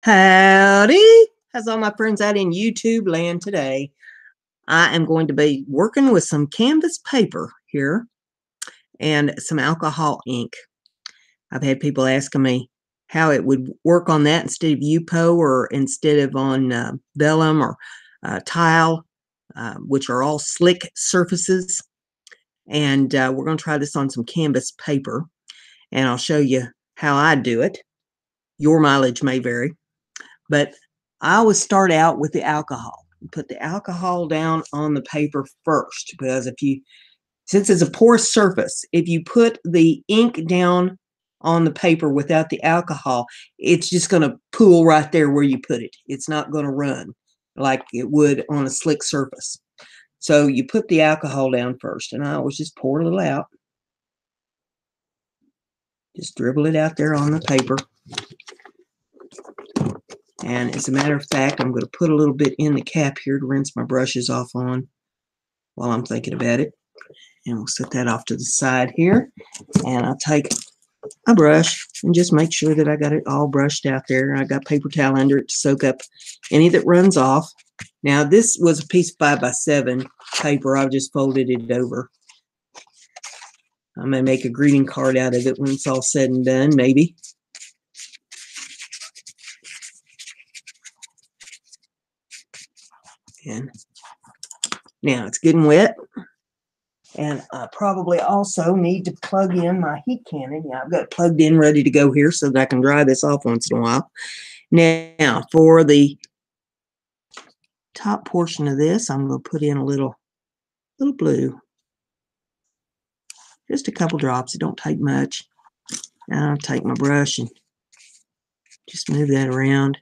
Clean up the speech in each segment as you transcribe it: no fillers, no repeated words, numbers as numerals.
Howdy! How's all my friends out in YouTube land today? I am going to be working with some canvas paper here and some alcohol ink. I've had people asking me how it would work on that instead of UPO or instead of on vellum or tile, which are all slick surfaces. And we're going to try this on some canvas paper, and I'll show you how I do it. Your mileage may vary. But I always start out with the alcohol. Put the alcohol down on the paper first, because since it's a porous surface, if you put the ink down on the paper without the alcohol, it's just going to pool right there where you put it. It's not going to run like it would on a slick surface. So you put the alcohol down first, and I always just pour a little out. Just dribble it out there on the paper. And as a matter of fact, I'm going to put a little bit in the cap here to rinse my brushes off on while I'm thinking about it. And we'll set that off to the side here. And I'll take a brush and just make sure that I got it all brushed out there. I got paper towel under it to soak up any that runs off. Now, this was a piece of 5x7 paper. I've just folded it over. I may make a greeting card out of it when it's all said and done, maybe. And now it's getting wet, and I probably also need to plug in my heat cannon. Yeah, I've got it plugged in, ready to go here so that I can dry this off once in a while. Now, for the top portion of this, I'm going to put in a little blue. Just a couple drops. It don't take much. Now I'll take my brush and just move that around.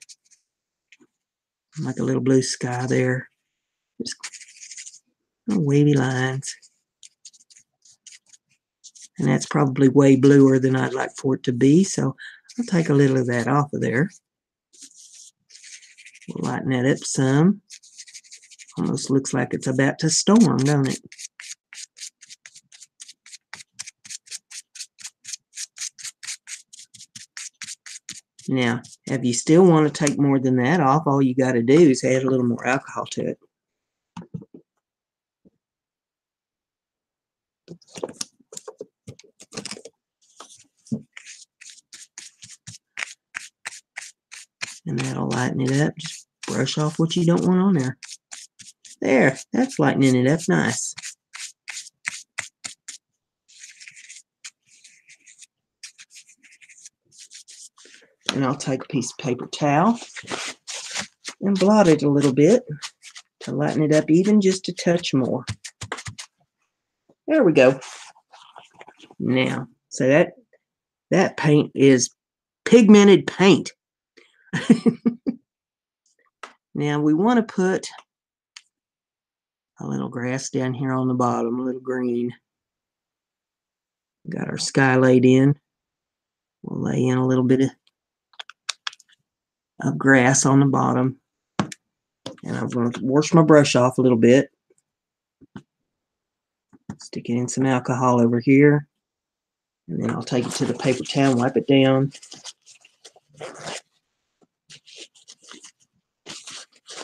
Make a little blue sky there. Just little wavy lines. And that's probably way bluer than I'd like for it to be, so I'll take a little of that off of there. We'll lighten that up some. Almost looks like it's about to storm, don't it? Now, if you still want to take more than that off, all you got to do is add a little more alcohol to it. And that'll lighten it up. Just brush off what you don't want on there. There, that's lightening it up nice. And I'll take a piece of paper towel and blot it a little bit to lighten it up even just a touch more. There we go. Now, so that paint is pigmented paint. Now we want to put a little grass down here on the bottom, a little green. Got our sky laid in. We'll lay in a little bit of grass on the bottom. And I'm going to wash my brush off a little bit. Stick it in some alcohol over here. And then I'll take it to the paper towel and wipe it down.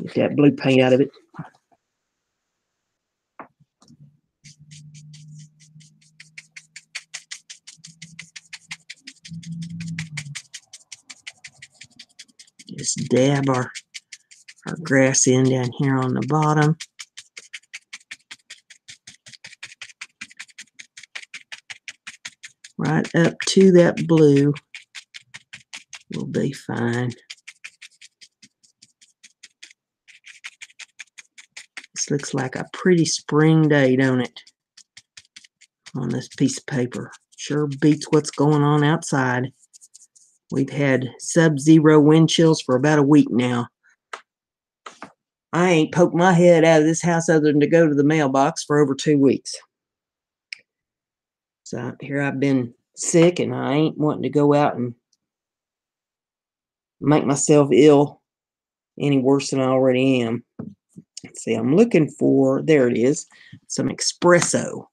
Get that blue paint out of it. Just dab our grass in down here on the bottom. Right up to that blue will be fine. This looks like a pretty spring day, don't it? On this piece of paper. Sure beats what's going on outside. We've had sub-zero wind chills for about a week now. I ain't poked my head out of this house other than to go to the mailbox for over 2 weeks. So here I've been sick, and I ain't wanting to go out and make myself ill any worse than I already am. Let's see, I'm looking for, there it is, some espresso.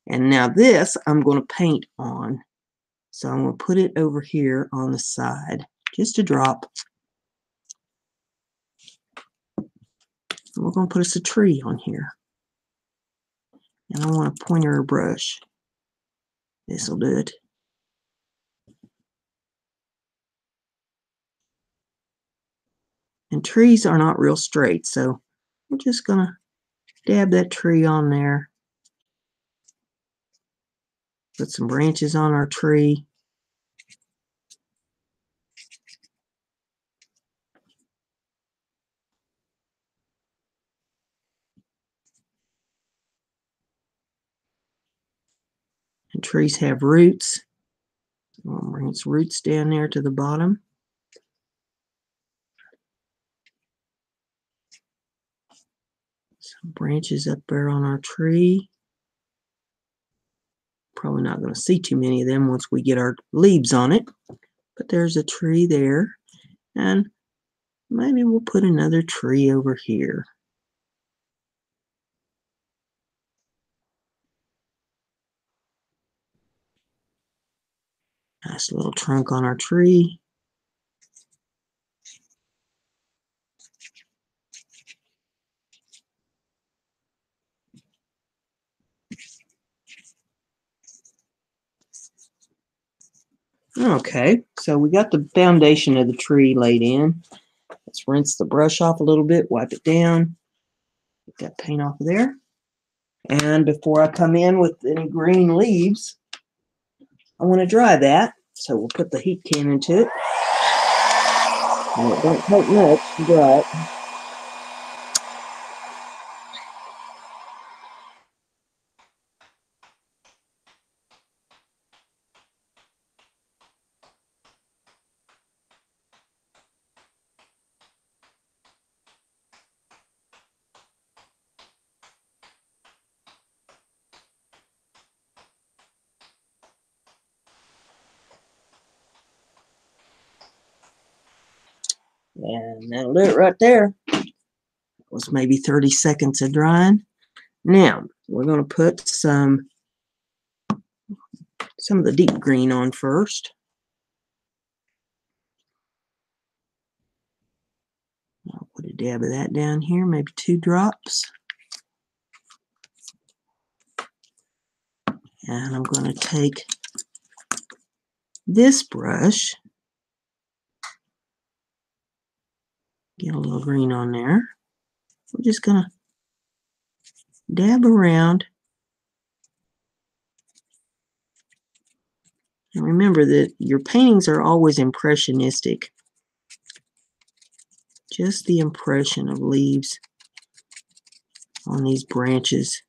And now this I'm going to paint on. So I'm going to put it over here on the side. Just a drop. And we're going to put us a tree on here. And I want a pointer or brush. This will do it. And trees are not real straight, so we're just going to dab that tree on there. Put some branches on our tree. And trees have roots. We'll bring its roots down there to the bottom. Some branches up there on our tree. Probably not going to see too many of them once we get our leaves on it. But there's a tree there. And maybe we'll put another tree over here. Nice little trunk on our tree. Okay, so we got the foundation of the tree laid in. Let's rinse the brush off a little bit, wipe it down, get that paint off of there. And before I come in with any green leaves, I want to dry that. So we'll put the heat can into it. And it don't take much to dry it. And that'll do it right there. It was maybe 30 seconds of drying. Now, we're going to put some of the deep green on first. I'll put a dab of that down here, maybe 2 drops. And I'm going to take this brush, get a little green on there. We're just going to dab around. And remember that your paintings are always impressionistic. Just the impression of leaves on these branches.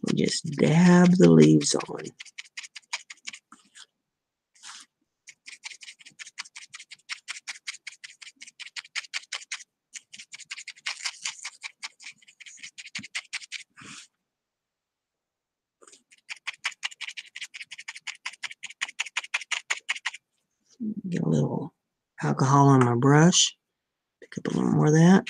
We just dab the leaves on. Get a little alcohol on my brush. Pick up a little more of that.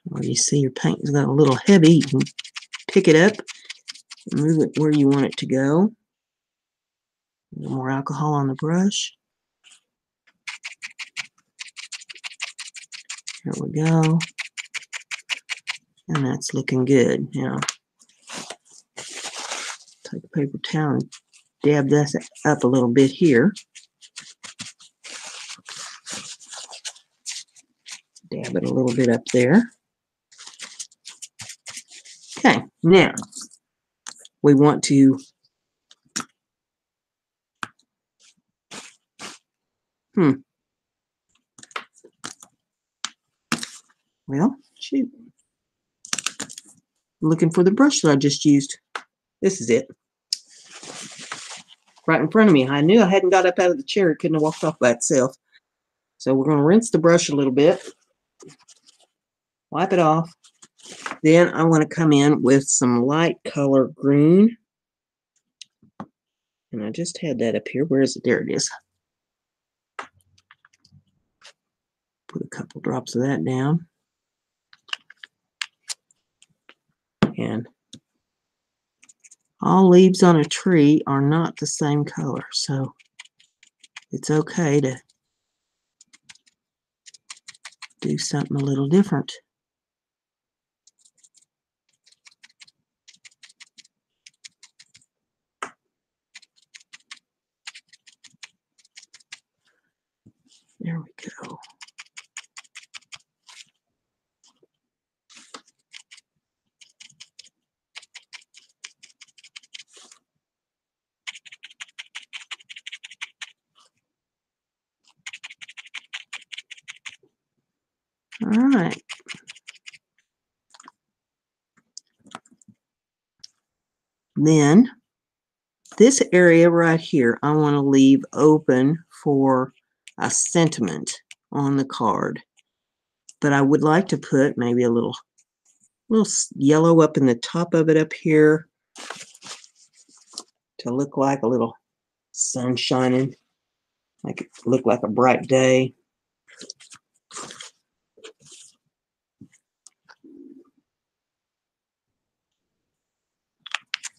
Where you see your paint is got a little heavy, you can pick it up and move it where you want it to go. A little more alcohol on the brush. There we go. And that's looking good. Now, take a paper towel and dab this up a little bit here. Dab it a little bit up there. Okay, now we want to well, shoot. I'm looking for the brush that I just used. This is it. Right in front of me. I knew I hadn't got up out of the chair. It couldn't have walked off by itself. So we're going to rinse the brush a little bit. Wipe it off. Then I want to come in with some light color green. And I just had that up here. Where is it? There it is. Put a couple drops of that down. And all leaves on a tree are not the same color, so it's okay to do something a little different. There we go. All right. Then this area right here, I want to leave open for a sentiment on the card. But I would like to put maybe a little yellow up in the top of it up here to look like a little sun shining, like it look like a bright day.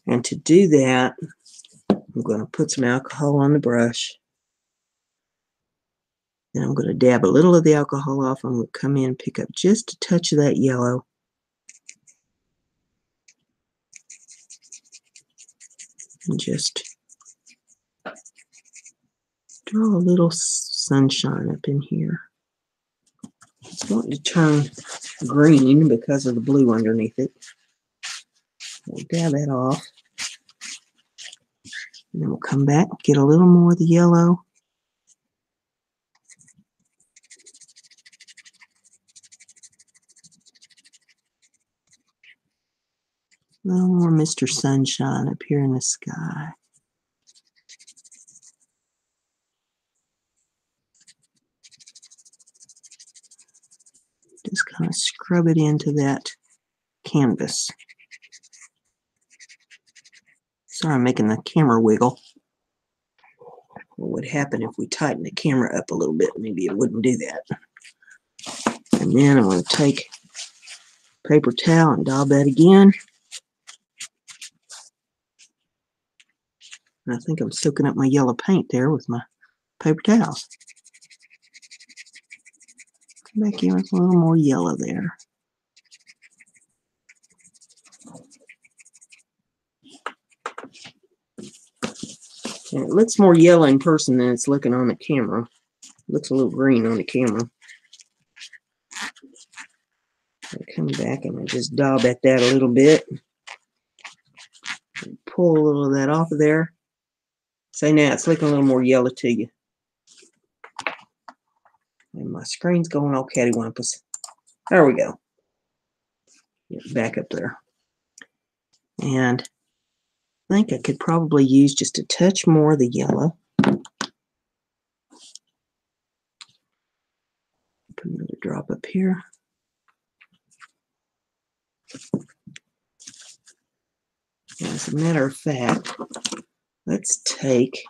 And to do that, I'm going to put some alcohol on the brush. Then I'm going to dab a little of the alcohol off. I'm going to come in and pick up just a touch of that yellow. And just draw a little sunshine up in here. It's wanting to turn green because of the blue underneath it. We'll dab that off. And then we'll come back and get a little more of the yellow. A little more Mr. Sunshine up here in the sky. Just kind of scrub it into that canvas. Sorry, I'm making the camera wiggle. What would happen if we tighten the camera up a little bit? Maybe it wouldn't do that. And then I'm going to take a paper towel and daub that again. And I think I'm soaking up my yellow paint there with my paper towels. Come back in with a little more yellow there. And it looks more yellow in person than it's looking on the camera. It looks a little green on the camera. I come back and I just daub at that a little bit. And pull a little of that off of there. Say now it's looking a little more yellow to you. And my screen's going all cattywampus. There we go. Get back up there. And I think I could probably use just a touch more of the yellow. Put another drop up here. As a matter of fact, let's take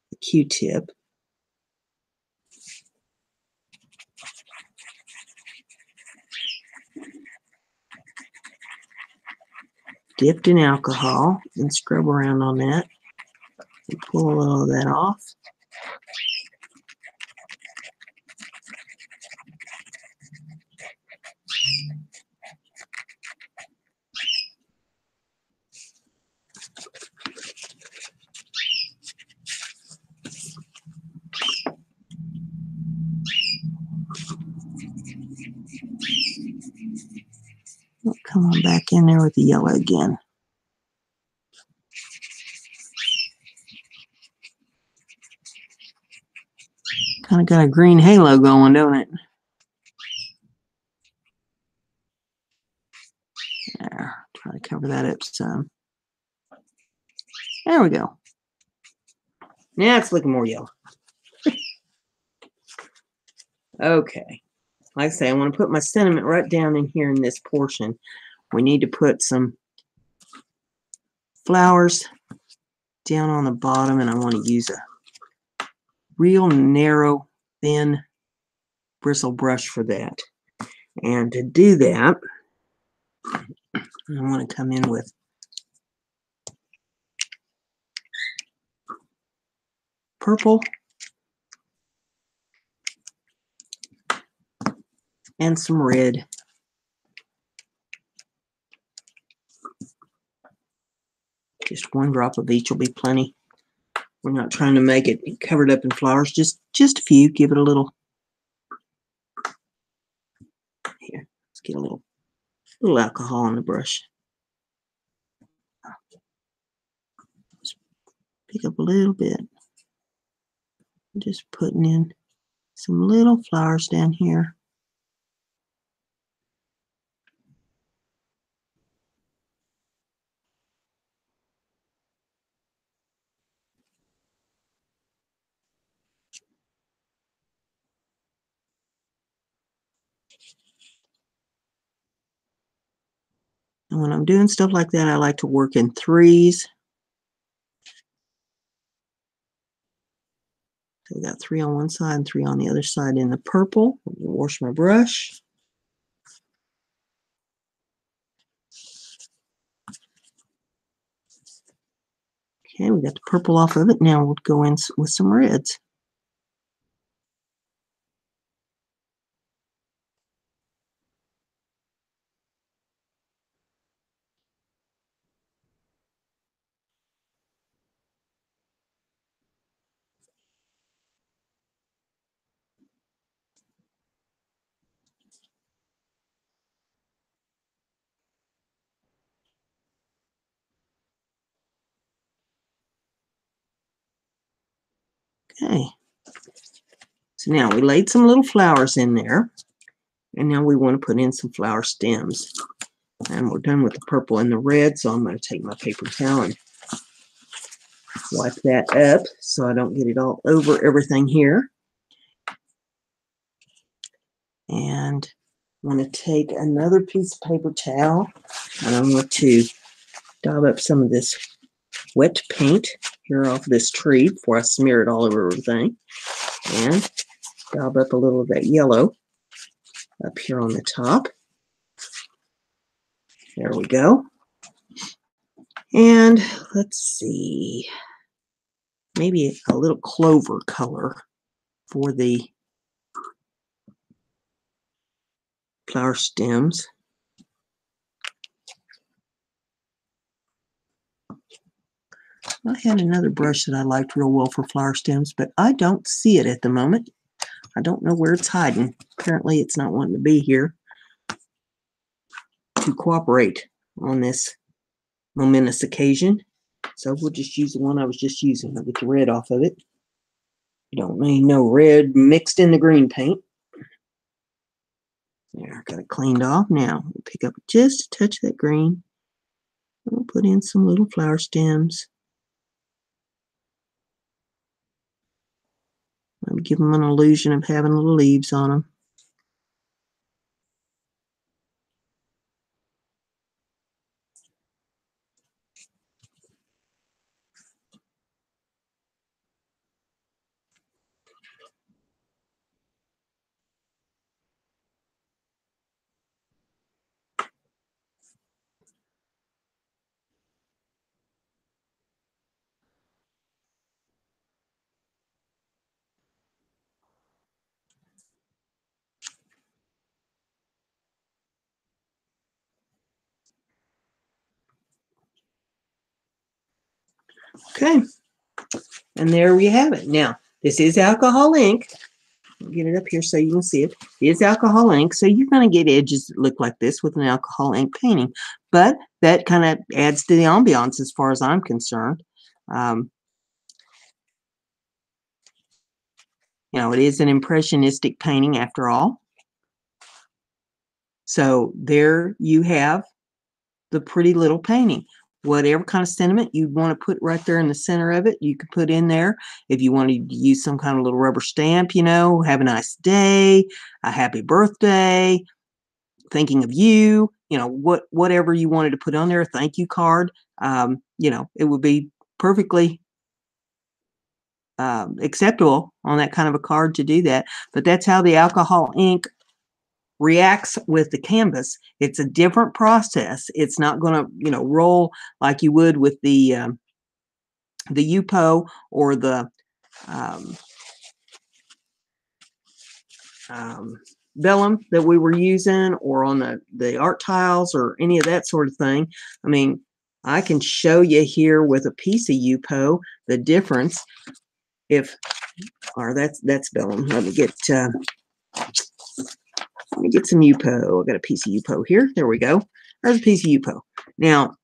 the Q-tip. Dipped in alcohol and scrub around on that. And pull a little of that off. come on back in there with the yellow again. Kind of got a green halo going, don't it? There, try to cover that up some. There we go. Now it's looking more yellow. Okay. Like I say, I want to put my sentiment right down in here in this portion. We need to put some flowers down on the bottom, and I want to use a real narrow, thin bristle brush for that. And to do that, I want to come in with purple and some red. Just one drop of each will be plenty. We're not trying to make it covered up in flowers, just a few. Give it a little. Here, let's get a little alcohol on the brush. Just pick up a little bit. Just putting in some little flowers down here. And when I'm doing stuff like that, I like to work in threes. So we got 3 on one side and 3 on the other side in the purple. Wash my brush. Okay, we got the purple off of it. Now we'll go in with some reds. Okay, so now we laid some little flowers in there, and now we want to put in some flower stems. And we're done with the purple and the red, so I'm going to take my paper towel and wipe that up so I don't get it all over everything here. And I want to take another piece of paper towel, and I want to dab up some of this wet paint here off this tree before I smear it all over everything. And dab up a little of that yellow up here on the top. There we go. And let's see, maybe a little clover color for the flower stems. I had another brush that I liked real well for flower stems, but I don't see it at the moment. I don't know where it's hiding. Apparently it's not wanting to be here to cooperate on this momentous occasion. So we'll just use the one I was just using. I'll get the red off of it. You don't need no red mixed in the green paint. There, got it cleaned off. Now we'll pick up just a touch of that green. We'll put in some little flower stems. Maybe give them an illusion of having little leaves on them. Okay, and there we have it. Now, this is alcohol ink, Get it up here so you can see it. It's alcohol ink, so you're going to get edges that look like this with an alcohol ink painting. But that kind of adds to the ambiance as far as I'm concerned. You know, it is an impressionistic painting after all. So there you have the pretty little painting. Whatever kind of sentiment you want to put right there in the center of it, you could put in there. If you wanted to use some kind of little rubber stamp, you know, have a nice day, a happy birthday, thinking of you, you know, whatever you wanted to put on there, a thank you card, you know, it would be perfectly acceptable on that kind of a card to do that. But that's how the alcohol ink reacts with the canvas. It's a different process. It's not going to, you know, roll like you would with the UPO or the vellum that we were using, or on the art tiles or any of that sort of thing. I mean, I can show you here with a piece of UPO the difference. If, or that's vellum. Let me get some UPO. I got a piece of UPO here. There we go. There's a piece of UPO. Now,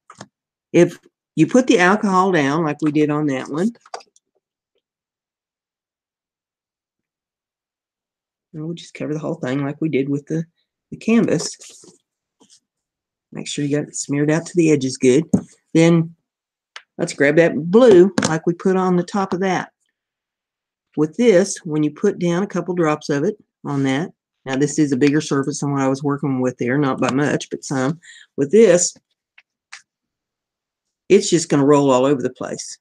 if you put the alcohol down like we did on that one, and we'll just cover the whole thing like we did with the canvas. Make sure you got it smeared out to the edges good. Then let's grab that blue like we put on the top of that. With this, when you put down a couple drops of it on that, now this is a bigger surface than what I was working with there, not by much, but some. With this, it's just going to roll all over the place.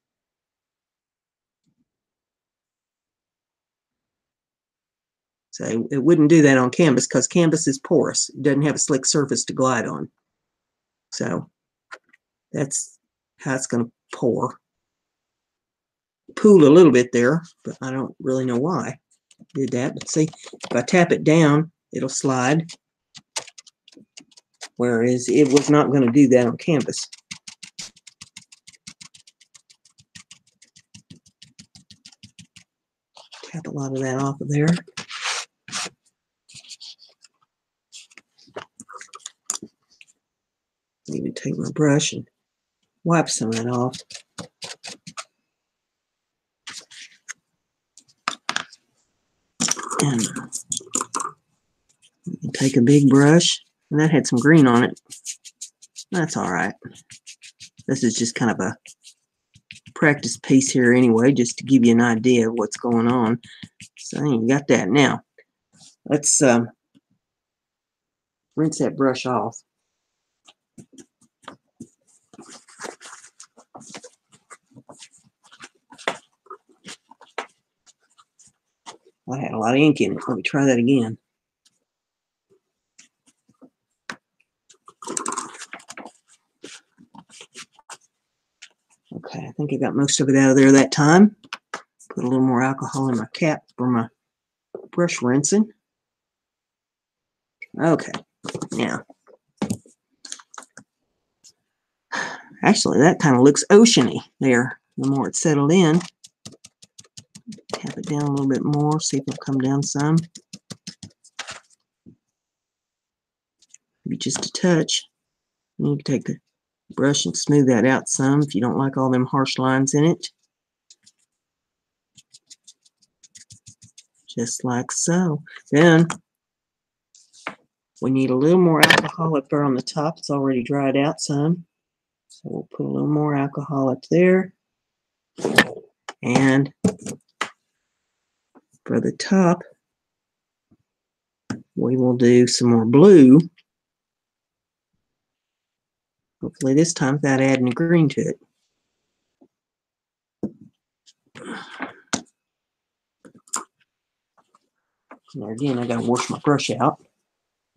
So it wouldn't do that on canvas because canvas is porous. It doesn't have a slick surface to glide on. So that's how it's going to pour. Pool a little bit there, but I don't really know why I did that. But see, if I tap it down, it'll slide. Whereas it was not going to do that on canvas. Tap a lot of that off of there. Even take my brush and wipe some of that off. And take a big brush, and that had some green on it. That's all right. This is just kind of a practice piece here anyway, just to give you an idea of what's going on. So you got that. Now, let's rinse that brush off. I had a lot of ink in it. Let me try that again. Okay, I think I got most of it out of there that time. Put a little more alcohol in my cap for my brush rinsing. Okay, now, actually that kind of looks oceany there. The more it's settled in, tap it down a little bit more, see if it'll come down some. Maybe just a touch. You can take the brush and smooth that out some if you don't like all them harsh lines in it. Just like so. Then we need a little more alcohol up there on the top. It's already dried out some. So we'll put a little more alcohol up there. And for the top, we will do some more blue. Hopefully this time without adding a green to it. Now again, I got to wash my brush out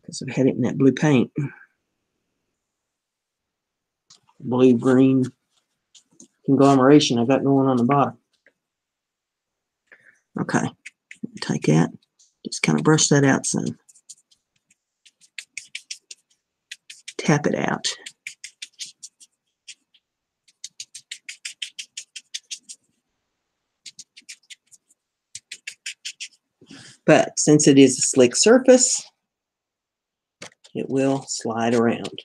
because I've had it in that blue paint. Blue-green conglomeration I got going on the bottom. Okay, take that, just kind of brush that out some. Tap it out. But since it is a slick surface, it will slide around.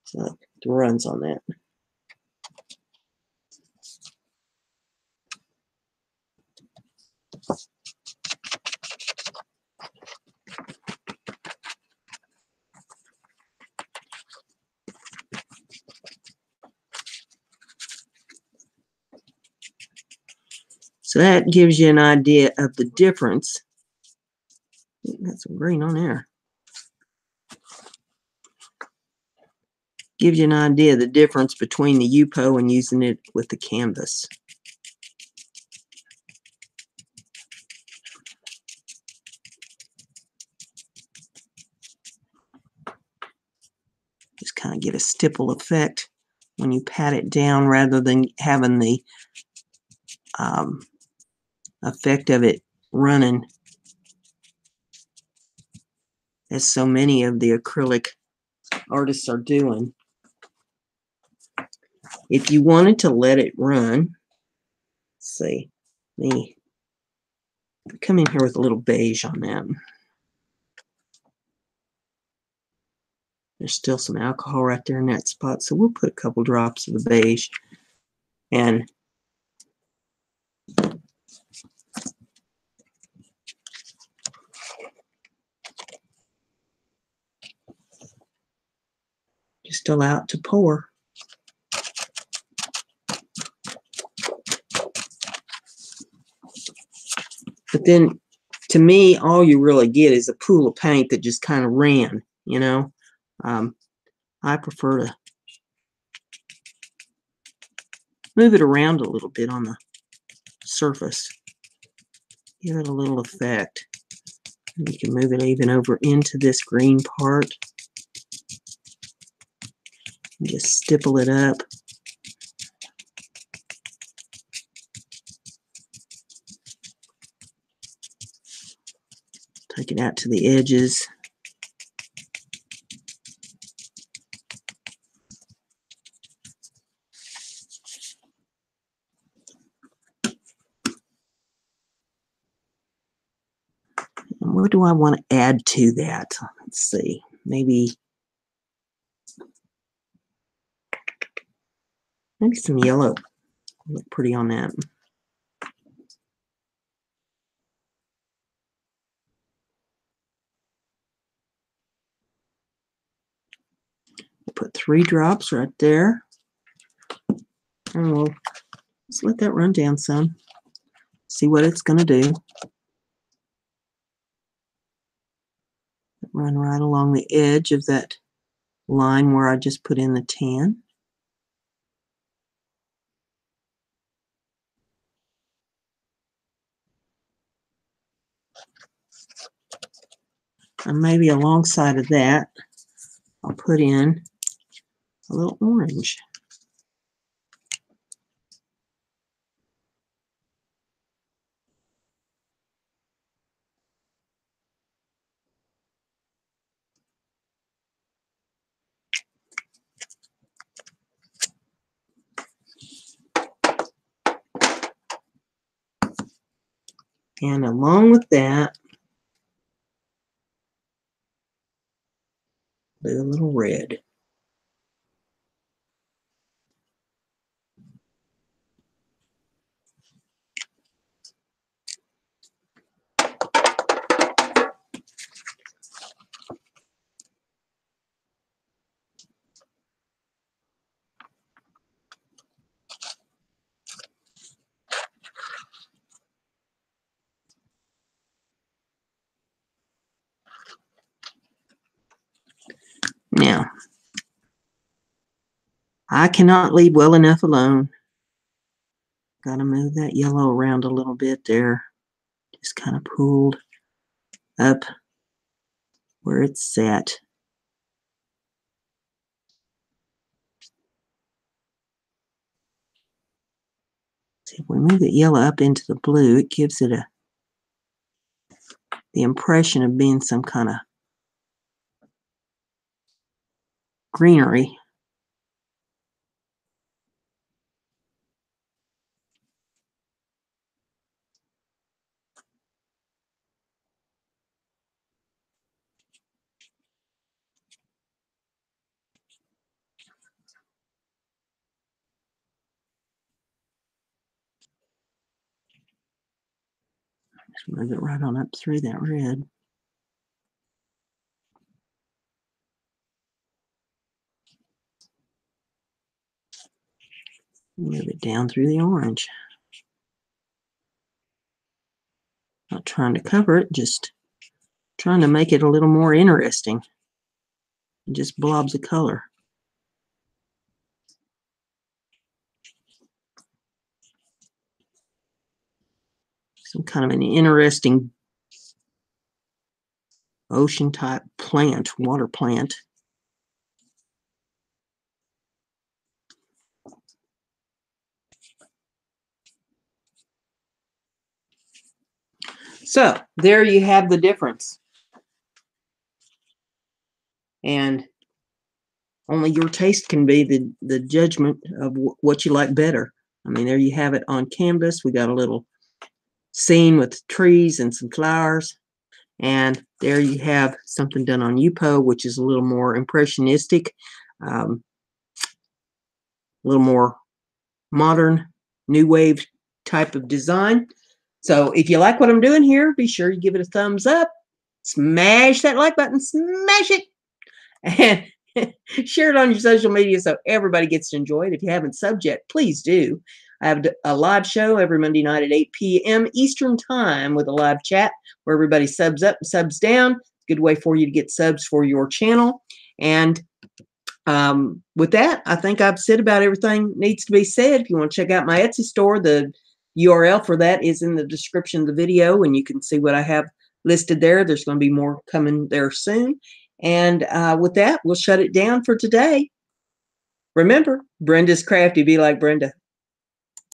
So the runs on that. So that gives you an idea of the difference. Got some green on there. Gives you an idea of the difference between the Yupo and using it with the canvas. Just kind of get a stipple effect when you pat it down rather than having the effect of it running, as so many of the acrylic artists are doing. If you wanted to let it run, let's see, let me come in here with a little beige on that. There's still some alcohol right there in that spot, so we'll put a couple drops of the beige and just allow it to pour. But then, to me, all you really get is a pool of paint that just kind of ran, you know. I prefer to move it around a little bit on the surface. Give it a little effect. You can move it even over into this green part. And just stipple it up. Take it out to the edges. And what do I want to add to that? Let's see. Maybe some yellow. Look pretty on that. Put 3 drops right there. And we'll just let that run down some. See what it's going to do. Run right along the edge of that line where I just put in the tan. And maybe alongside of that, I'll put in a little orange. And along with that, do a little red. Now, I cannot leave well enough alone. Got to move that yellow around a little bit there. Just kind of pulled up where it's set. See, if we move the yellow up into the blue, it gives it the impression of being some kind of greenery. Just move it right on up through that red. Move it down through the orange. Not trying to cover it, just trying to make it a little more interesting. Just blobs of color. Some kind of an interesting ocean type plant, water plant. So there you have the difference. And only your taste can be the judgment of what you like better. I mean, there you have it on canvas. We got a little scene with trees and some flowers. And there you have something done on Yupo, which is a little more impressionistic, a little more modern, new wave type of design. So if you like what I'm doing here, be sure you give it a thumbs up, smash that like button, smash it, and share it on your social media so everybody gets to enjoy it. If you haven't subbed yet, please do. I have a live show every Monday night at 8 p.m. Eastern Time with a live chat where everybody subs up and subs down. Good way for you to get subs for your channel. And with that, I think I've said about everything needs to be said. If you want to check out my Etsy store, the URL for that is in the description of the video, and you can see what I have listed there. There's going to be more coming there soon. And with that, we'll shut it down for today. Remember, Brenda's crafty. Be like Brenda.